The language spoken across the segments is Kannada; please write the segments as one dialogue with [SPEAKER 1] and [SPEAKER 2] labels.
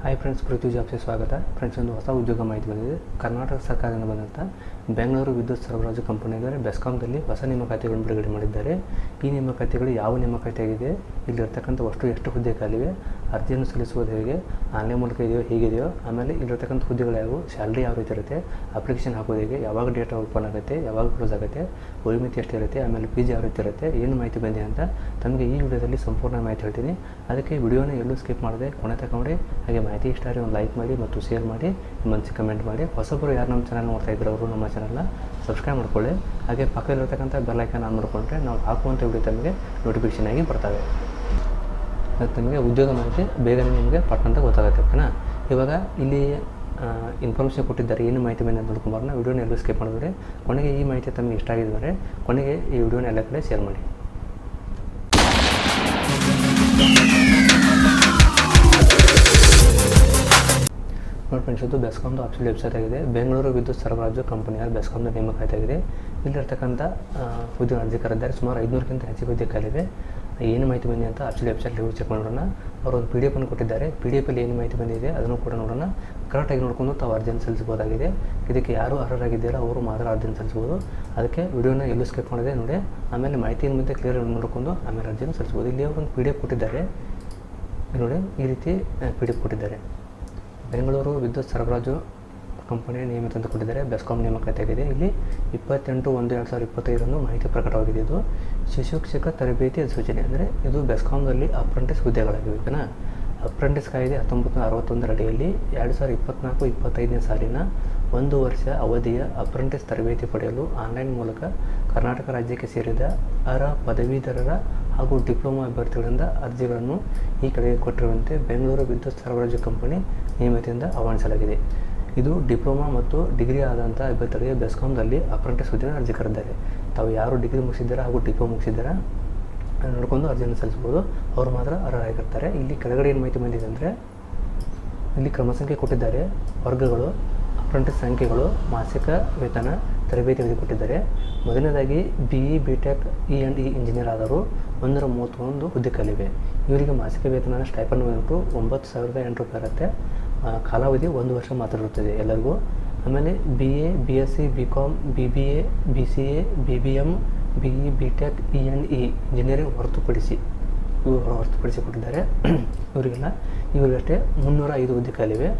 [SPEAKER 1] ಹಾಯ್ ಫ್ರೆಂಡ್ಸ್, ಪೃಥ್ವಿ ಜಾಬ್ಸ್ಗೆ ಸ್ವಾಗತ. ಫ್ರೆಂಡ್ಸ್, ಒಂದು ಹೊಸ ಉದ್ಯೋಗ ಮಾಹಿತಿ ಬಂದಿದೆ. ಕರ್ನಾಟಕ ಸರ್ಕಾರದಿಂದ ಬಂದಂಥ ಬೆಂಗಳೂರು ವಿದ್ಯುತ್ ಸರಬರಾಜು ಕಂಪನಿಯಲ್ಲಿ ಬೆಸ್ಕಾಂದಲ್ಲಿ ಹೊಸ ನೇಮಕಾತಿಗಳನ್ನು ಬಿಡುಗಡೆ ಮಾಡಿದ್ದಾರೆ. ಈ ನೇಮಕಾತಿಗಳು ಯಾವ ನೇಮಕಾತಿಯಾಗಿದೆ, ಇಲ್ಲಿರ್ತಕ್ಕಂಥ ಎಷ್ಟು ಹುದ್ದೆ ಖಾಲಿವೆ, ಅರ್ಜಿಯನ್ನು ಸಲ್ಲಿಸುವುದು ಹೇಗೆ, ಆನ್ಲೈನ್ ಮೂಲಕ ಇದೆಯೋ ಹೇಗಿದೆಯೋ, ಆಮೇಲೆ ಇಲ್ಲಿರ್ತಕ್ಕಂಥ ಹುದ್ದೆಗಳು ಯಾವುವು, ಸ್ಯಾಲ್ರಿ ಯಾವ ರೀತಿ ಇರುತ್ತೆ, ಅಪ್ಲಿಕೇಶನ್ ಹಾಕೋದು ಹೇಗೆ, ಯಾವಾಗ ಡೇಟಾ ಓಪನ್ ಆಗುತ್ತೆ, ಯಾವಾಗ ಕ್ಲೋಸ್ ಆಗುತ್ತೆ, ವಯೋಮಿತಿ ಎಷ್ಟಿರುತ್ತೆ, ಆಮೇಲೆ ಫೀಸ್ ಯಾವ ರೀತಿ ಇರುತ್ತೆ, ಏನು ಮಾಹಿತಿ ಬಂದಿದೆ ಅಂತ ತಮಗೆ ಈ ವಿಡಿಯೋದಲ್ಲಿ ಸಂಪೂರ್ಣ ಮಾಹಿತಿ ಹೇಳ್ತೀನಿ. ಅದಕ್ಕೆ ವಿಡಿಯೋನ ಎಲ್ಲೂ ಸ್ಕಿಪ್ ಮಾಡದೆ ಕೊನೆ ತಗೊಂಡು ಹಾಗೆ ಮಾಹಿತಿ ಇಷ್ಟ ಆದರೆ ಒಂದು ಲೈಕ್ ಮಾಡಿ ಮತ್ತು ಶೇರ್ ಮಾಡಿ, ಮನಸ್ಸಿಗೆ ಕಮೆಂಟ್ ಮಾಡಿ. ಹೊಸಬರು ಯಾರು ನಮ್ಮ ಚಾನಲ್ ನೋಡ್ತಾ ಇದ್ರು ಅವರು ನಮ್ಮ ಚಾನಲ್ನ ಸಬ್ಸ್ಕ್ರೈಬ್ ಮಾಡ್ಕೊಳ್ಳಿ. ಹಾಗೆ ಪಕ್ಕದಲ್ಲಿರ್ತಕ್ಕಂಥ ಬೆಲ್ ಐಕಾನ್ ಆನ್ ಮಾಡಿಕೊಂಡ್ರೆ ನಾವು ಹಾಕುವಂಥ ವಿಡಿಯೋ ತಮಗೆ ನೋಟಿಫಿಕೇಷನ್ ಆಗಿ ಬರ್ತವೆ. ಅದು ತಮಗೆ ಉದ್ಯೋಗ ಮಾಹಿತಿ ಬೇಗನೆ ನಿಮಗೆ ಪಟ್ಟಂತ ಗೊತ್ತಾಗುತ್ತೆ. ಓಕೆನಾ? ಇವಾಗ ಇಲ್ಲಿ ಇನ್ಫಾರ್ಮೇಷನ್ ಕೊಟ್ಟಿದ್ದಾರೆ, ಏನು ಮಾಹಿತಿ ಬಂದು ನೋಡ್ಕೊಂಬಾರ ವಿಡಿಯೋನ ಎಲ್ಲೂ ಸ್ಕಿಪ್ ಮಾಡಿದ್ರೆ. ಕೊನೆಗೆ ಈ ಮಾಹಿತಿ ತಮಗೆ ಇಷ್ಟ ಆಗಿದ್ದರೆ ಕೊನೆಗೆ ಈ ವಿಡಿಯೋನ ಎಲ್ಲ ಕಡೆ ಶೇರ್ ಮಾಡಿ. ನೋಡಿ ಫ್ರೆಂಡ್ಸ್, ಇದು ಬೆಸ್ಕಾಮ್ದು ಆಫೀಷಿಯಲ್ ವೆಬ್ಸೈಟ್ ಆಗಿದೆ. ಬೆಂಗಳೂರು ವಿದ್ಯುತ್ ಸರಬರಾಜು ಕಂಪನಿಯ ಬೆಸ್ಕಾಮ್ದು ನೇಮಕಾತಿ ಆಗಿದೆ. ಇಲ್ಲಿರ್ತಕ್ಕಂಥ ಹುದ್ದೆ ಅರ್ಜಿ ಕರೆದಿದ್ದಾರೆ. ಸುಮಾರು 500ಕ್ಕಿಂತ ಹೆಚ್ಚು ಹುದ್ದೆ ಖಾಲಿವೆ. ಏನು ಮಾಹಿತಿ ಬಂದಿದೆ ಅಂತ ಆಫೀಷಿಯಲ್ ವೆಬ್ಸೈಟ್ ಚೆಕ್ ಮಾಡೋಣ. ಅವರು ಒಂದು PDF ಅನ್ನು ಕೊಟ್ಟಿದ್ದಾರೆ. PDF ಅಲ್ಲಿ ಏನು ಮಾಹಿತಿ ಬಂದಿದೆ ಅದನ್ನು ಕೂಡ ನೋಡೋಣ. ಕರೆಕ್ಟಾಗಿ ನೋಡಿಕೊಂಡು ತಾವು ಅರ್ಜಿಯನ್ನು ಸಲ್ಲಿಸಬಹುದಾಗಿದೆ. ಇದಕ್ಕೆ ಯಾರು ಅರ್ಹರಾಗಿದ್ದೀರಾ ಅವರು ಮಾತ್ರ ಅರ್ಜಿಯನ್ನು ಸಲ್ಲಿಸ್ಬೋದು. ಅದಕ್ಕೆ ವಿಡಿಯೋನ ಎಲ್ಲೂ ಸ್ಕಿಪ್ ಮಾಡಿದೆ ನೋಡಿ. ಆಮೇಲೆ ಮಾಹಿತಿಯ ಮುಂದೆ ಕ್ಲಿಯರ್ ನೋಡಿಕೊಂಡು ಆಮೇಲೆ ಅರ್ಜಿಯನ್ನು ಸಲ್ಲಿಸ್ಬೋದು. ಇಲ್ಲಿ ಅವರು ಒಂದು PDF ಕೊಟ್ಟಿದ್ದಾರೆ ನೋಡಿ. ಈ ರೀತಿ PDF ಕೊಟ್ಟಿದ್ದಾರೆ. ಬೆಂಗಳೂರು ವಿದ್ಯುತ್ ಸರಬರಾಜು ಕಂಪನಿಯ ನೇಮಿತ ಅಂತ ಕೊಟ್ಟಿದ್ದಾರೆ. ಬೆಸ್ಕಾಮ್ ನೇಮಕಾತಿ ಆಗಿದೆ. ಇಲ್ಲಿ 28/1/2025 ಮಾಹಿತಿ ಪ್ರಕಟವಾಗಿದೆ. ಇದು ಶಿಕ್ಷಕ ತರಬೇತಿ ಸೂಚನೆ ಅಂದರೆ ಇದು ಬೆಸ್ಕಾಮ್ನಲ್ಲಿ ಅಪ್ರೆಂಟಿಸ್ ಹುದ್ದೆಗಳಾಗಿವೆ. ಓಕೆನಾ? ಅಪ್ರೆಂಟಿಸ್ ಕಾಯ್ದೆ 1961 ಅಡಿಯಲ್ಲಿ 2024-25ನೇ ಸಾಲಿನ 1 ವರ್ಷ ಅವಧಿಯ ಅಪ್ರೆಂಟಿಸ್ ತರಬೇತಿ ಪಡೆಯಲು ಆನ್ಲೈನ್ ಮೂಲಕ ಕರ್ನಾಟಕ ರಾಜ್ಯಕ್ಕೆ ಸೇರಿದ ಅರ್ಹ ಪದವೀಧರರ ಹಾಗೂ ಡಿಪ್ಲೊಮಾ ಅಭ್ಯರ್ಥಿಗಳಿಂದ ಅರ್ಜಿಗಳನ್ನು ಈ ಕೆಳಗೆ ಕೊಟ್ಟಿರುವಂತೆ ಬೆಂಗಳೂರು ವಿದ್ಯುತ್ ಸರಬರಾಜು ಕಂಪನಿ ನೇಮತಿಯಿಂದ ಆಹ್ವಾನಿಸಲಾಗಿದೆ. ಇದು ಡಿಪ್ಲೊಮಾ ಮತ್ತು ಡಿಗ್ರಿ ಆದಂಥ ಅಭ್ಯರ್ಥಿಗಳಿಗೆ ಬೆಸ್ಕಾಮ್ದಲ್ಲಿ ಅಪ್ರೆಂಟಿಸ್ ಹುದ್ದೆಯನ್ನು ಅರ್ಜಿ ಕರೆದಿದ್ದಾರೆ. ತಾವು ಯಾರು ಡಿಗ್ರಿ ಮುಗಿಸಿದ್ದಾರೆ ಹಾಗೂ ಡಿಪ್ಲೊಮಾ ಮುಗಿಸಿದ್ದಾರೆ ನೋಡ್ಕೊಂಡು ಅರ್ಜಿಯನ್ನು ಸಲ್ಲಿಸ್ಬೋದು. ಅವರು ಮಾತ್ರ ಅರ್ಹರಾಗಿರ್ತಾರೆ. ಇಲ್ಲಿ ಕೆಳಗಡೆ ಏನು ಮಾಹಿತಿ ಬಂದಿದೆ ಅಂದರೆ ಇಲ್ಲಿ ಕ್ರಮ ಸಂಖ್ಯೆ ಕೊಟ್ಟಿದ್ದಾರೆ, ವರ್ಗಗಳು, ಅಪ್ರೆಂಟಿಸ್ ಸಂಖ್ಯೆಗಳು, ಮಾಸಿಕ ವೇತನ, ತರಬೇತಿ ಅವಧಿ ಕೊಟ್ಟಿದ್ದಾರೆ. ಮೊದಲನೇದಾಗಿ BE BTech E&E ಇಂಜಿನಿಯರ್ ಆದರೂ 131 ಹುದ್ದೆ ಖಾಲಿವೆ. ಇವರಿಗೆ ಮಾಸಿಕ ವೇತನ ಸ್ಟೈಪಂಡ್ ಬಂದ್ಬಿಟ್ಟು 9,008 ಇರುತ್ತೆ. ಕಾಲಾವಧಿ 1 ವರ್ಷ ಮಾತ್ರ ಇರುತ್ತದೆ ಎಲ್ಲರಿಗೂ. ಆಮೇಲೆ BA BSc BCom BBA BCA BBM BE BTech E&E engineering ಹೊರತುಪಡಿಸಿ ಕೊಟ್ಟಿದ್ದಾರೆ. ಇವರಿಗಷ್ಟೇ 305 ಹುದ್ದೆ ಖಾಲಿವೆ.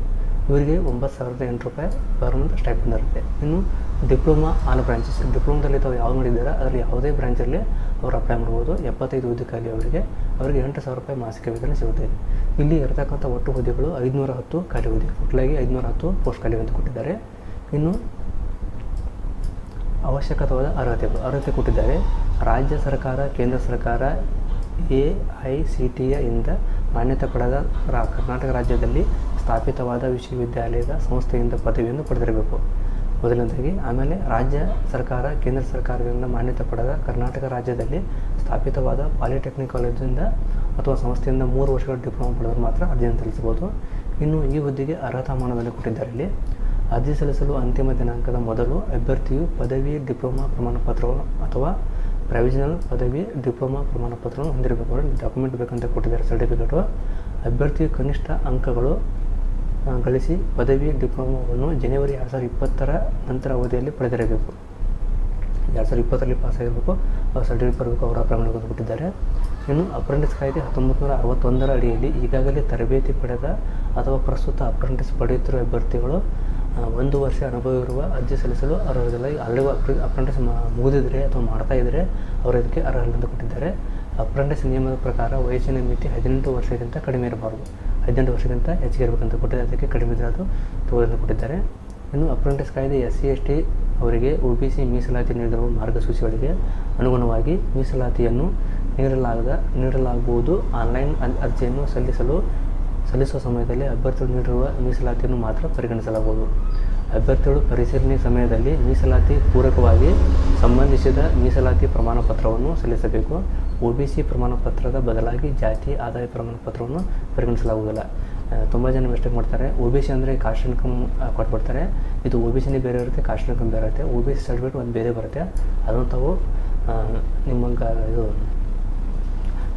[SPEAKER 1] ಇವರಿಗೆ 9,008 ಪರ್ ಮಂತ್ ಸ್ಟೈಪಂಡ್ ಇರುತ್ತೆ. ಇನ್ನು ಡಿಪ್ಲೊಮಾ ಆಲ್ ಬ್ರಾಂಚಸ್, ಡಿಪ್ಲೊಮಾದಲ್ಲಿ ತಾವು ಯಾವ ಮಾಡಿದ್ದಾರೆ ಅದರಲ್ಲಿ ಯಾವುದೇ ಬ್ರಾಂಚಲ್ಲಿ ಅವರು ಅಪ್ಲೈ ಮಾಡ್ಬೋದು. 75 ಹುದ್ದೆ ಖಾಲಿ ಅವರಿಗೆ 8,000 ಮಾಸಿಕ ವೇತನ ಸಿಗುತ್ತೆ. ಇಲ್ಲಿ ಇರತಕ್ಕಂಥ ಒಟ್ಟು ಹುದ್ದೆಗಳು 510 ಖಾಲಿ ಹುದ್ದೆ. ಒಟ್ಟಾಗಿ 510 ಪೋಸ್ಟ್ ಖಾಲಿ ಅಂತ ಕೊಟ್ಟಿದ್ದಾರೆ. ಇನ್ನು ಅವಶ್ಯಕವಾದ ಅರ್ಹತೆ ಕೊಟ್ಟಿದ್ದಾರೆ. ರಾಜ್ಯ ಸರ್ಕಾರ, ಕೇಂದ್ರ ಸರ್ಕಾರ AICTE ಇಂದ ಮಾನ್ಯತೆ ಪಡೆದ ಕರ್ನಾಟಕ ರಾಜ್ಯದಲ್ಲಿ ಸ್ಥಾಪಿತವಾದ ವಿಶ್ವವಿದ್ಯಾಲಯದ ಸಂಸ್ಥೆಯಿಂದ ಪದವಿಯನ್ನು ಪಡೆದಿರಬೇಕು ಮೊದಲನೇದಾಗಿ. ಆಮೇಲೆ ರಾಜ್ಯ ಸರ್ಕಾರ, ಕೇಂದ್ರ ಸರ್ಕಾರದಿಂದ ಮಾನ್ಯತೆ ಪಡೆದ ಕರ್ನಾಟಕ ರಾಜ್ಯದಲ್ಲಿ ಸ್ಥಾಪಿತವಾದ ಪಾಲಿಟೆಕ್ನಿಕ್ ಕಾಲೇಜಿಂದ ಅಥವಾ ಸಂಸ್ಥೆಯಿಂದ 3 ವರ್ಷಗಳ ಡಿಪ್ಲೊಮಾ ಪಡೆದವರು ಮಾತ್ರ ಅರ್ಜಿಯನ್ನು ಸಲ್ಲಿಸಬಹುದು. ಇನ್ನು ಈ ಹುದ್ದೆಗೆ ಅರ್ಹತಾ ಮಾನದಂಡ ಕೊಟ್ಟಿದ್ದಾರೆ. ಇಲ್ಲಿ ಅರ್ಜಿ ಸಲ್ಲಿಸಲು ಅಂತಿಮ ದಿನಾಂಕದ ಮೊದಲು ಅಭ್ಯರ್ಥಿಯು ಪದವಿ ಡಿಪ್ಲೊಮಾ ಪ್ರಮಾಣಪತ್ರವನ್ನು ಅಥವಾ ಪ್ರೊವಿಷನಲ್ ಪದವಿ ಡಿಪ್ಲೊಮಾ ಪ್ರಮಾಣಪತ್ರವನ್ನು ಹೊಂದಿರಬೇಕು. ಡಾಕ್ಯುಮೆಂಟ್ ಬೇಕಂತ ಕೊಟ್ಟಿದ್ದಾರೆ, ಸರ್ಟಿಫಿಕೇಟು. ಅಭ್ಯರ್ಥಿಯು ಕನಿಷ್ಠ ಅಂಕಗಳು ಗಳಿಸಿ ಪದವಿ ಡಿಪ್ಲೊಮಾವನ್ನು ಜನವರಿ 2020 ನಂತರ ಅವಧಿಯಲ್ಲಿ ಪಡೆದಿರಬೇಕು. 2020ರಲ್ಲಿ ಪಾಸಾಗಿರಬೇಕು, ಸರ್ಟಿಫಿಕೇಟ್ ಬರಬೇಕು, ಅವರ ಪ್ರಮಾಣವನ್ನು ಕೊಟ್ಟಿದ್ದಾರೆ. ಇನ್ನು ಅಪ್ರೆಂಟಿಸ್ ಕಾಯ್ದೆ 1961 ಅಡಿಯಲ್ಲಿ ಈಗಾಗಲೇ ತರಬೇತಿ ಪಡೆದ ಅಥವಾ ಪ್ರಸ್ತುತ ಅಪ್ರೆಂಟಿಸ್ ಪಡೆಯುತ್ತಿರುವ ಅಭ್ಯರ್ಥಿಗಳು 1 ವರ್ಷ ಅನುಭವ ಇರುವ ಅರ್ಜಿ ಸಲ್ಲಿಸಲು ಅರ್ಹರಿಲ್ಲ. ಆಲ್ರೆಡಿ ಅಪ್ರೆಂಟಿಸ್ ಮುಗಿದಿದ್ರೆ ಅಥವಾ ಮಾಡ್ತಾ ಇದ್ದರೆ ಅವರು ಇದಕ್ಕೆ ಅರ್ಹರಲ್ಲ ಕೊಟ್ಟಿದ್ದಾರೆ. ಅಪ್ರೆಂಟಿಸ್ ನಿಯಮದ ಪ್ರಕಾರ ವಯಸ್ಸಿನ ಮಿತಿ 18 ವರ್ಷಕ್ಕಿಂತ ಕಡಿಮೆ ಇರಬಾರ್ದು, 18 ವರ್ಷಕ್ಕಿಂತ ಹೆಚ್ಚಿಗೆ ಇರಬೇಕಂತ ಕೊಟ್ಟಿದ್ದಾರೆ. ಅದಕ್ಕೆ ಕಡಿಮೆ ಇದ್ದರೆ ಅದು ತಗೋದಂತ ಕೊಟ್ಟಿದ್ದಾರೆ. ಇನ್ನು ಅಪ್ರೆಂಟಿಸ್ ಕಾಯ್ದೆ SC ST ಅವರಿಗೆ OBC ಮೀಸಲಾತಿ ನೀಡಿರುವ ಮಾರ್ಗಸೂಚಿಗಳಿಗೆ ಅನುಗುಣವಾಗಿ ಮೀಸಲಾತಿಯನ್ನು ನೀಡಲಾಗುವುದು. ಆನ್ಲೈನ್ ಅರ್ಜಿಯನ್ನು ಸಲ್ಲಿಸುವ ಸಮಯದಲ್ಲಿ ಅಭ್ಯರ್ಥಿಗಳು ನೀಡಿರುವ ಮೀಸಲಾತಿಯನ್ನು ಮಾತ್ರ ಪರಿಗಣಿಸಲಾಗುವುದು. ಅಭ್ಯರ್ಥಿಗಳು ಪರಿಶೀಲನೆ ಸಮಯದಲ್ಲಿ ಮೀಸಲಾತಿ ಪೂರಕವಾಗಿ ಸಂಬಂಧಿಸಿದ ಮೀಸಲಾತಿ ಪ್ರಮಾಣಪತ್ರವನ್ನು ಸಲ್ಲಿಸಬೇಕು. OBC ಪ್ರಮಾಣಪತ್ರದ ಬದಲಾಗಿ ಜಾತಿ ಆದಾಯ ಪ್ರಮಾಣಪತ್ರವನ್ನು ಪರಿಗಣಿಸಲಾಗುವುದಿಲ್ಲ. ತುಂಬ ಜನ ಮಿಸ್ಟೇಕ್ ಮಾಡ್ತಾರೆ. OBC ಅಂದರೆ ಕಾಸ್ಟ್ ಇನ್ಕಮ್ ಕೊಟ್ಬಿಡ್ತಾರೆ. ಇದು OBCನೇ ಬೇರೆ ಇರುತ್ತೆ, ಕಾಸ್ಟ್ ಇನ್ಕಮ್ ಬೇರೆ ಇರುತ್ತೆ. OBC ಸರ್ಟಿಫಿಕೇಟ್ ಒಂದು ಬೇರೆ ಬರುತ್ತೆ. ಅದನ್ನು ತಾವು ನಿಮ್ಮ ಇದು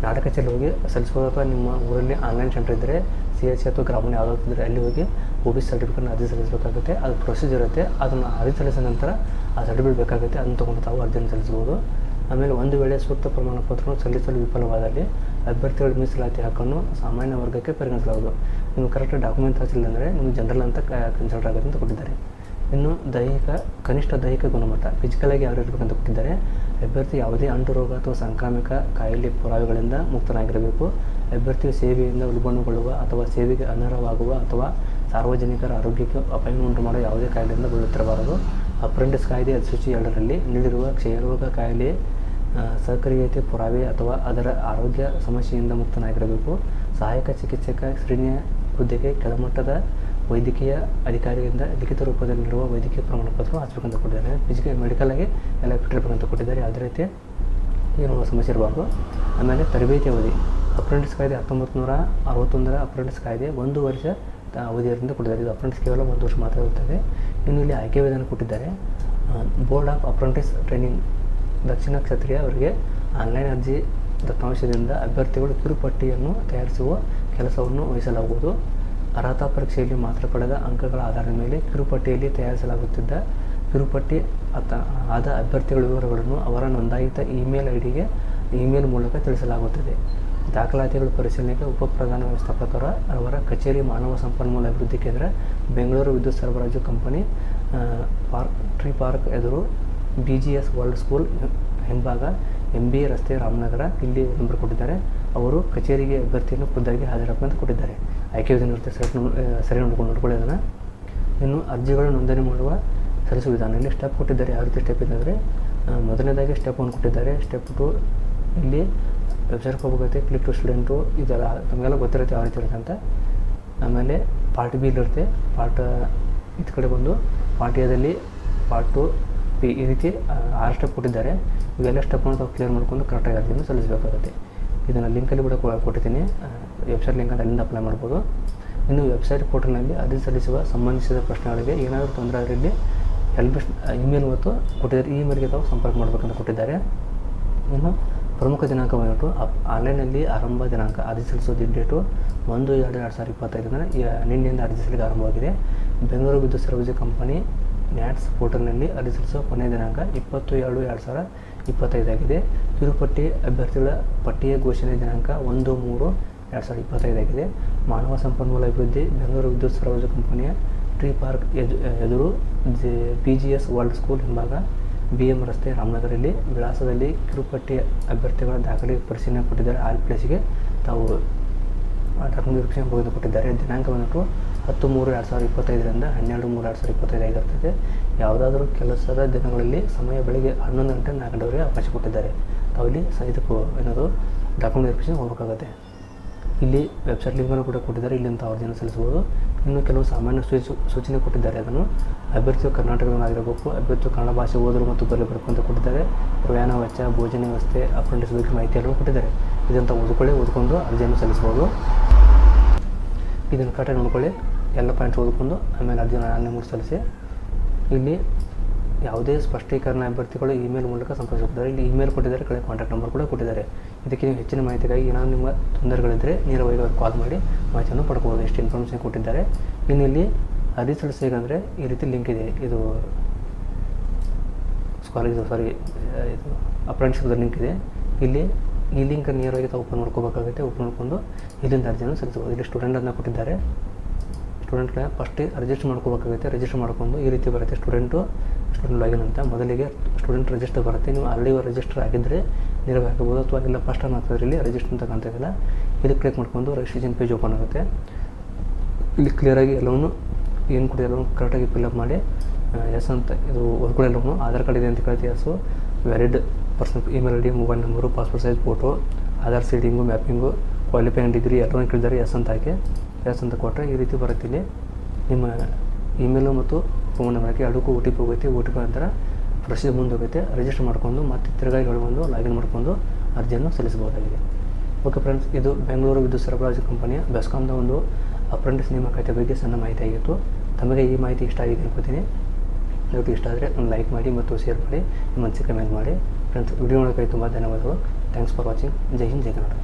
[SPEAKER 1] ನಾಟಕ ಕಚೇರಿ ಹೋಗಿ ಸಲ್ಲಿಸ್ಬೋದು. ಅಥವಾ ನಿಮ್ಮ ಊರಲ್ಲಿ ಆನ್ಲೈನ್ ಸೆಂಟರ್ ಇದ್ದರೆ CH ಅಥವಾ ಗ್ರಾಮೀಣ ಯಾವುದಾದ್ರು ಇದ್ದರೆ ಅಲ್ಲಿ ಹೋಗಿ OBC ಸರ್ಟಿಫಿಕೇಟ್ನ ಅರ್ಜಿ ಸಲ್ಲಿಸಬೇಕಾಗುತ್ತೆ. ಅದು ಪ್ರೊಸೀಜರ್ ಇರುತ್ತೆ. ಅದನ್ನು ಅರ್ಜಿ ಸಲ್ಲಿಸಿದ ನಂತರ ಆ ಸರ್ಟಿಫಿಕೇಟ್ ಬೇಕಾಗುತ್ತೆ. ಅದನ್ನು ತೊಗೊಂಡು ತಾವು ಅರ್ಜಿಯನ್ನು ಸಲ್ಲಿಸ್ಬೋದು. ಆಮೇಲೆ ಒಂದು ವೇಳೆ ಸೂಕ್ತ ಪ್ರಮಾಣ ಪತ್ರವನ್ನು ಸಲ್ಲಿಸಲು ವಿಫಲವಾದಲ್ಲಿ ಅಭ್ಯರ್ಥಿಗಳ ಮೀಸಲಾತಿ ಹಕ್ಕನ್ನು ಸಾಮಾನ್ಯ ವರ್ಗಕ್ಕೆ ಪರಿಗಣಿಸಲಾಗುವುದು. ನೀವು ಕರೆಕ್ಟ್ ಡಾಕ್ಯುಮೆಂಟ್ ಹಾಕಿಲ್ಲ ಅಂದರೆ ನಿಮಗೆ ಜನರಲ್ ಅಂತ ಕನ್ಸಿಡರ್ ಆಗುತ್ತೆ ಅಂತ ಕೊಟ್ಟಿದ್ದಾರೆ. ಇನ್ನು ಕನಿಷ್ಠ ದೈಹಿಕ ಗುಣಮಟ್ಟ ಫಿಸಿಕಲಾಗಿ ಯಾವ ಇರಬೇಕಂತ ಕೊಟ್ಟಿದ್ದಾರೆ. ಅಭ್ಯರ್ಥಿ ಯಾವುದೇ ಅಂಟು ರೋಗ ಅಥವಾ ಸಾಂಕ್ರಾಮಿಕ ಕಾಯಿಲೆ ಪುರಾವೆಗಳಿಂದ ಮುಕ್ತನಾಗಿರಬೇಕು. ಅಭ್ಯರ್ಥಿಯು ಸೇವೆಯಿಂದ ಉಲ್ಬಣಗೊಳ್ಳುವ ಅಥವಾ ಸೇವೆಗೆ ಅನರ್ಹವಾಗುವ ಅಥವಾ ಸಾರ್ವಜನಿಕರ ಆರೋಗ್ಯಕ್ಕೆ ಅಪಾಯವನ್ನು ಉಂಟು ಮಾಡುವ ಯಾವುದೇ ಕಾಯಿಲೆಯಿಂದ ಬಳಲುತ್ತಿರಬಾರದು. ಅಪ್ರೆಂಟಿಸ್ ಕಾಯ್ದೆ ಅಧಿಸೂಚಿ 2ರಲ್ಲಿ ನೀಡಿರುವ ಕ್ಷಯರೋಗ ಕಾಯಿಲೆ ಸಕ್ರಿಯತೆ ಪುರಾವೆ ಅಥವಾ ಅದರ ಆರೋಗ್ಯ ಸಮಸ್ಯೆಯಿಂದ ಮುಕ್ತನಾಗಿರಬೇಕು. ಸಹಾಯಕ ಚಿಕಿತ್ಸಕ ಶ್ರೇಣಿಯ ಹುದ್ದೆಗೆ ಕೆಳಮಟ್ಟದ ವೈದ್ಯಕೀಯ ಅಧಿಕಾರಿಯಿಂದ ಲಿಖಿತ ರೂಪದಲ್ಲಿರುವ ವೈದ್ಯಕೀಯ ಪ್ರಮಾಣ ಪತ್ರ ಹಚ್ಚಬೇಕಂತ ಕೊಟ್ಟಿದ್ದಾರೆ. ಫಿಸಿಕಲ್ ಮೆಡಿಕಲಾಗಿ ಎಲ್ಲ ಬಿಟ್ಟಿರ್ಬೇಕಂತ ಕೊಟ್ಟಿದ್ದಾರೆ. ಯಾವುದೇ ರೀತಿ ಏನೋ ಸಮಸ್ಯೆ ಇರಬಾರ್ದು. ಆಮೇಲೆ ತರಬೇತಿ ಅವಧಿ ಅಪ್ರೆಂಟಿಸ್ ಕಾಯ್ದೆ 1961ರ ಅಪ್ರೆಂಟಿಸ್ ಕಾಯ್ದೆ 1 ವರ್ಷ ಅವಧಿಯಿಂದ ಕೊಟ್ಟಿದ್ದಾರೆ. ಇದು ಅಪ್ರೆಂಟಿಸ್ ಕೇವಲ 1 ವರ್ಷ ಮಾತ್ರ ಇರುತ್ತದೆ. ಇನ್ನು ಇಲ್ಲಿ ಆಯ್ಕೆ ವಿಧಾನ ಕೊಟ್ಟಿದ್ದಾರೆ. ಬೋರ್ಡ್ ಆಫ್ ಅಪ್ರೆಂಟಿಸ್ ಟ್ರೈನಿಂಗ್ ದಕ್ಷಿಣ ಕ್ಷತ್ರಿಯ ಅವರಿಗೆ ಆನ್ಲೈನ್ ಅರ್ಜಿ ದತ್ತಾಂಶದಿಂದ ಅಭ್ಯರ್ಥಿಗಳು ಕಿರುಪಟ್ಟಿಯನ್ನು ತಯಾರಿಸುವ ಕೆಲಸವನ್ನು ವಹಿಸಲಾಗುವುದು. ಅರ್ಹತಾ ಪರೀಕ್ಷೆಯಲ್ಲಿ ಮಾತ್ರ ಪಡೆದ ಅಂಕಗಳ ಆಧಾರದ ಮೇಲೆ ಕಿರುಪಟ್ಟಿಯಲ್ಲಿ ತಯಾರಿಸಲಾಗುತ್ತಿದ್ದ ಕಿರುಪಟ್ಟಿ ಆದ ಅಭ್ಯರ್ಥಿಗಳ ವಿವರಗಳನ್ನು ಅವರ ನೋಂದಾಯಿತ ಇಮೇಲ್ ಐಡಿಗೆ ಇಮೇಲ್ ಮೂಲಕ ತಿಳಿಸಲಾಗುತ್ತದೆ. ದಾಖಲಾತಿಗಳ ಪರಿಶೀಲನೆಗೆ ಉಪಪ್ರಧಾನ ವ್ಯವಸ್ಥಾಪಕರ ಅವರ ಕಚೇರಿ ಮಾನವ ಸಂಪನ್ಮೂಲ ಅಭಿವೃದ್ಧಿ ಕೇಂದ್ರ, ಬೆಂಗಳೂರು ವಿದ್ಯುತ್ ಸರಬರಾಜು ಕಂಪನಿ, ಟ್ರೀ ಪಾರ್ಕ್ ಎದುರು, BGS ವರ್ಲ್ಡ್ ಸ್ಕೂಲ್ ಹಿಂಭಾಗ, MBA ರಸ್ತೆ, ರಾಮನಗರ. ಇಲ್ಲಿ ನಂಬರ್ ಕೊಟ್ಟಿದ್ದಾರೆ. ಅವರು ಕಚೇರಿಗೆ ಅಭ್ಯರ್ಥಿಯನ್ನು ಖುದ್ದಾಗಿ ಹಾಜರಾಗಬೇಕಂತ ಕೊಟ್ಟಿದ್ದಾರೆ. ಆಯ್ಕೆ ವಿಧಾನ ಇರುತ್ತೆ. ಸರಿ ನೋಡ್ಕೊಳ್ಳಿ ಅದನ್ನು. ಇನ್ನು ಅರ್ಜಿಗಳು ನೋಂದಣಿ ಮಾಡುವ ಸಲ್ಲಿಸುವ ವಿಧಾನ ಇಲ್ಲಿ ಸ್ಟೆಪ್ ಕೊಟ್ಟಿದ್ದಾರೆ. ಯಾವ ರೀತಿ ಸ್ಟೆಪ್ ಇದೆ ಅಂದರೆ ಮೊದಲನೇದಾಗಿ ಸ್ಟೆಪ್ 1 ಕೊಟ್ಟಿದ್ದಾರೆ. ಸ್ಟೆಪ್ 2 ಇಲ್ಲಿ ವೆಬ್ಸೈಟ್ಗೆ ಹೋಗಬೇಕು. ಕ್ಲಿಕ್ ಟು ಸ್ಟೂಡೆಂಟು ಇದೆಲ್ಲ ತಮಗೆಲ್ಲ ಗೊತ್ತಿರುತ್ತೆ ಯಾವ ರೀತಿ ಇರುತ್ತೆ ಅಂತ. ಆಮೇಲೆ ಪಾರ್ಟ್ B ಇರುತ್ತೆ. ಇದು ಕಡೆ ಬಂದು ಪಾರ್ಟ್ ಎದಲ್ಲಿ ಪಾರ್ಟ್ 2 P ಈ ರೀತಿ 6 ಸ್ಟೆಪ್ ಕೊಟ್ಟಿದ್ದಾರೆ. ಇವೆಲ್ಲ ಸ್ಟೆಪ್ನ ತಾವು ಕ್ಲಿಯರ್ ಮಾಡ್ಕೊಂಡು ಕರೆಕ್ಟಾಗಿ ಅರ್ಜಿಯನ್ನು ಸಲ್ಲಿಸಬೇಕಾಗುತ್ತೆ. ಇದನ್ನು ಲಿಂಕಲ್ಲಿ ಕೂಡ ಕೊಟ್ಟಿದ್ದೀನಿ. ವೆಬ್ಸೈಟ್ ಲಿಂಕ್ ಅಲ್ಲಿಂದ ಅಪ್ಲೈ ಮಾಡ್ಬೋದು. ಇನ್ನು ವೆಬ್ಸೈಟ್ ಪೋರ್ಟಲ್ನಲ್ಲಿ ಅರ್ಜಿ ಸಲ್ಲಿಸುವ ಸಂಬಂಧಿಸಿದ ಪ್ರಶ್ನೆಗಳಿಗೆ ಏನಾದರೂ ತೊಂದರೆ ಅದರಲ್ಲಿ ಇಮೇಲ್ ಮತ್ತು ಕೊಟ್ಟಿದ್ದಾರೆ. ಈ ಇಮೇಲ್ಗೆ ತಾವು ಸಂಪರ್ಕ ಮಾಡಬೇಕಂತ ಕೊಟ್ಟಿದ್ದಾರೆ. ಇನ್ನು ಪ್ರಮುಖ ದಿನಾಂಕ ಬಂದ್ಬಿಟ್ಟು ಆನ್ಲೈನಲ್ಲಿ ಆರಂಭ ದಿನಾಂಕ ಅರ್ಜಿ ಸಲ್ಲಿಸೋದು ಡೇಟು 1/2/2025 ಅಂದರೆ ನಿನ್ನೆಯಿಂದ ಅರ್ಜಿ ಸಲ್ಲಿಕೆ ಆರಂಭವಾಗಿದೆ. ಬೆಂಗಳೂರು ವಿದ್ಯುತ್ ಸರಬರಾಜು ಕಂಪನಿ ನ್ಯಾಟ್ಸ್ ಪೋರ್ಟಲ್ನಲ್ಲಿ ಅರ್ಜಿ ಸಲ್ಲಿಸುವ ಕೊನೆಯ ದಿನಾಂಕ 20/2/2025 ಆಗಿದೆ. ಕಿರುಪಟ್ಟಿ ಅಭ್ಯರ್ಥಿಗಳ ಪಟ್ಟಿಯ ಘೋಷಣೆ ದಿನಾಂಕ 1/3/2025 ಆಗಿದೆ. ಮಾನವ ಸಂಪನ್ಮೂಲ ಅಭಿವೃದ್ಧಿ ಬೆಂಗಳೂರು ವಿದ್ಯುತ್ ಸರಬರಾಜು ಕಂಪನಿಯ ಟ್ರೀ ಪಾರ್ಕ್ ಎದುರು, BGS ವರ್ಲ್ಡ್ ಸ್ಕೂಲ್ ಹಿಂಭಾಗ, BM ರಸ್ತೆ, ರಾಮನಗರಲ್ಲಿ ವಿಳಾಸದಲ್ಲಿ ಕಿರುಪಟ್ಟಿ ಅಭ್ಯರ್ಥಿಗಳ ದಾಖಲೆ ಪರಿಶೀಲನೆ ಕೊಟ್ಟಿದ್ದಾರೆ. ಆಲ್ ಪ್ಲೇಸಿಗೆ ತಾವು ಡಾಕ್ಯುಮೆಂಟ್ ವೆರಿಫಿಕೇಷನ್ ಹೋಗಿ ಕೊಟ್ಟಿದ್ದಾರೆ. ದಿನಾಂಕ ಬಂದ್ಬಿಟ್ಟು 10/3/2025ರಿಂದ 12/3/2025 ಆಗಿರ್ತದೆ. ಯಾವುದಾದ್ರೂ ಕೆಲಸದ ದಿನಗಳಲ್ಲಿ ಸಮಯ ಬೆಳಗ್ಗೆ 11 ಗಂಟೆ 4 ಗಂಟೆವರೆಗೆ ಅವಕಾಶ ಕೊಟ್ಟಿದ್ದಾರೆ. ತಾವು ಇಲ್ಲಿ ಇದಕ್ಕೂ ಏನದು ಡಾಕ್ಯುಮೆಂಟ್ ವೆರಿಫಿಕೇಷನ್ ಹೋಗಬೇಕಾಗುತ್ತೆ. ಇಲ್ಲಿ ವೆಬ್ಸೈಟ್ ಲಿಂಕನ್ನು ಕೂಡ ಕೊಟ್ಟಿದ್ದಾರೆ. ಇಲ್ಲಿಂದ ಅರ್ಜಿಯನ್ನು ಸಲ್ಲಿಸ್ಬೋದು. ಇನ್ನು ಕೆಲವು ಸಾಮಾನ್ಯ ಸೂಚನೆ ಕೊಟ್ಟಿದ್ದಾರೆ. ಅದನ್ನು ಅಭ್ಯರ್ಥಿಯು ಕರ್ನಾಟಕದವರಾಗಿರಬೇಕು. ಅಭ್ಯರ್ಥಿಯು ಕನ್ನಡ ಭಾಷೆ ಓದಲು ಮತ್ತು ಬರೆಯಬೇಕು ಅಂತ ಕೊಟ್ಟಿದ್ದಾರೆ. ಪ್ರಯಾಣ ವೆಚ್ಚ, ಭೋಜನ ವ್ಯವಸ್ಥೆ, ಅಪ್ರೆಂಟಿಸ್ ಬಗ್ಗೆ ಮಾಹಿತಿಯನ್ನು ಕೊಟ್ಟಿದ್ದಾರೆ. ಇದನ್ನು ಓದ್ಕೊಂಡು ಅರ್ಜಿಯನ್ನು ಸಲ್ಲಿಸ್ಬೋದು. ಇದನ್ನು ಕರೆಕ್ಟಾಗಿ ನೋಡ್ಕೊಳ್ಳಿ. ಎಲ್ಲ ಪಾಯಿಂಟ್ಸ್ ಓದ್ಕೊಂಡು ಆಮೇಲೆ ಅರ್ಜಿನ ನಿಮಗೆ ಸಲ್ಲಿಸಿ. ಇಲ್ಲಿ ಯಾವುದೇ ಸ್ಪಷ್ಟೀಕರಣ ಅಭ್ಯರ್ಥಿಗಳು ಇಮೇಲ್ ಮೂಲಕ ಸಂಪರ್ಕಿಸುತ್ತಾರೆ. ಇಲ್ಲಿ ಇಮೇಲ್ ಕೊಟ್ಟಿದ್ದಾರೆ, ಕಡೆ ಕಾಂಟ್ಯಾಕ್ಟ್ ನಂಬರ್ ಕೂಡ ಕೊಟ್ಟಿದ್ದಾರೆ. ಇದಕ್ಕೆ ನೀವು ಹೆಚ್ಚಿನ ಮಾಹಿತಿಗಾಗಿ ಏನಾದರೂ ನಿಮ್ಮ ತೊಂದರೆಗಳಿದ್ದರೆ ನೇರವಾಗಿ ಅವ್ರಿಗೆ ಕಾಲ್ ಮಾಡಿ ಮಾಹಿತಿಯನ್ನು ಪಡ್ಕೋಬೋದು. ಎಷ್ಟು ಇನ್ಫಾರ್ಮೇಷನ್ ಕೊಟ್ಟಿದ್ದಾರೆ. ಇನ್ನು ಇಲ್ಲಿ ಅರ್ಜಿ ಸಲ್ಲಿಸಬೇಕಂದ್ರೆ ಈ ರೀತಿ ಲಿಂಕ್ ಇದೆ. ಇದು ಅಪ್ರೆಂಟಿಸ್‌ದ ಲಿಂಕ್ ಇದೆ. ಇಲ್ಲಿ ಈ ಲಿಂಕ್ ನೇರವಾಗಿ ತಾವು ಓಪನ್ ಮಾಡ್ಕೋಬೇಕಾಗುತ್ತೆ. ಓಪನ್ ಮಾಡ್ಕೊಂಡು ಇಲ್ಲಿಂದ ಅರ್ಜಿಯನ್ನು ಸಲ್ಲಿಸ್ಬೋದು. ಇಲ್ಲಿ ಸ್ಟೂಡೆಂಟ್ ಅದನ್ನ ಕೊಟ್ಟಿದ್ದಾರೆ. ಸ್ಟೂಡೆಂಟ್ಗೆ ಫಸ್ಟ್ ರಿಜಿಸ್ಟರ್ ಮಾಡ್ಕೋಬೇಕಾಗುತ್ತೆ. ರಿಜಿಸ್ಟರ್ ಮಾಡ್ಕೊಂಡು ಈ ರೀತಿ ಬರುತ್ತೆ. ಸ್ಟೂಡೆಂಟ್ ಲಾಗಿನ್ ಅಂತ ಮೊದಲಿಗೆ ಸ್ಟೂಡೆಂಟ್ ರಿಜಿಸ್ಟರ್ ಬರುತ್ತೆ. ನೀವು ಆಲ್ರೆಡಿ ರಿಜಿಸ್ಟರ್ ಆಗಿದ್ದರೆ ನೇರವಾಗಿ ಹಾಕಬಹುದು, ಅಥವಾ ಇಲ್ಲ ಫಸ್ಟ್ ಟೈಮ್ ಹಾಕಿದ್ರೆ ಇಲ್ಲಿ ರಿಜಿಸ್ಟರ್ ಅಂತ ಕಾಣ್ತಿದ್ದಿಲ್ಲ. ಇಲ್ಲಿ ಕ್ಲಿಕ್ ಮಾಡ್ಕೊಂಡು ರಿಜಿಸ್ಟ್ರೇಷನ್ ಪೇಜ್ ಓಪನ್ ಆಗುತ್ತೆ. ಇಲ್ಲಿ ಕ್ಲಿಯರಾಗಿ ಎಲ್ಲವನ್ನೂ ಏನು ಕೊಟ್ಟಿದೆ ಎಲ್ಲವೂ ಕರೆಕ್ಟಾಗಿ ಫಿಲ್ಅಪ್ ಮಾಡಿ ಎಸ್ ಅಂತ ಇದು ಓದ್ಕೊಳ್ಳಿ. ಎಲ್ಲವೂ ಆಧಾರ್ ಕಾರ್ಡ್ ಇದೆ ಅಂತ ಕೇಳ್ತೀವಿ. Yes valid personal email ID, mobile number, passport size photo, Aadhaar seeding, mapping, qualifying degree ಎಲ್ಲವನ್ನೂ ಕೇಳಿದ್ದಾರೆ. ಎಸ್ ಅಂತ ಹಾಕಿ ಎಸ್ ಅಂತ ಕೊಟ್ಟರೆ ಈ ರೀತಿ ಬರುತ್ತೆ. ಇಲ್ಲಿ ನಿಮ್ಮ ಇಮೇಲು ಮತ್ತು ಫೋನ್ ನಂಬರ್ಗೆ ಎರಡಕ್ಕೂ OTP ಹೋಗುತ್ತೆ. OTP ನಂತರ ಪ್ರೊಸೀಜರ್ ಮುಂದೆ ಹೋಗುತ್ತೆ. ರಿಜಿಸ್ಟರ್ ಮಾಡ್ಕೊಂಡು ಮತ್ತೆ ತಿರುಗಾಗಿ ಬಂದು ಲಾಗಿನ್ ಮಾಡ್ಕೊಂಡು ಅರ್ಜಿಯನ್ನು ಸಲ್ಲಿಸಬಹುದಾಗಿದೆ. ಓಕೆ ಫ್ರೆಂಡ್ಸ್, ಇದು ಬೆಂಗಳೂರು ವಿದ್ಯುತ್ ಸರಬರಾಜು ಕಂಪನಿಯ ಬೆಸ್ಕಾಂದ ಒಂದು ಅಪ್ರೆಂಟಿಸ್ ನೇಮಕಾತಿ ಬಗ್ಗೆ ಸಣ್ಣ ಮಾಹಿತಿ ಆಗಿತ್ತು. ತಮಗೆ ಈ ಮಾಹಿತಿ ಇಷ್ಟ ಆಗಿದೆ ಅನ್ಕೋತೀನಿ. ದಯವಿಟ್ಟು ಇಷ್ಟ ಆದರೆ ಒಂದು ಲೈಕ್ ಮಾಡಿ ಮತ್ತು ಶೇರ್ ಮಾಡಿ, ನಿಮ್ಮ ಅನಿಸಿಕೆ ಕಮೆಂಟ್ ಮಾಡಿ. ಫ್ರೆಂಡ್ಸ್, ವಿಡಿಯೋ ನೋಡೋಕ್ಕೆ ತುಂಬ ಧನ್ಯವಾದಗಳು. Thanks for watching. Jai Hind, Jai Karnataka.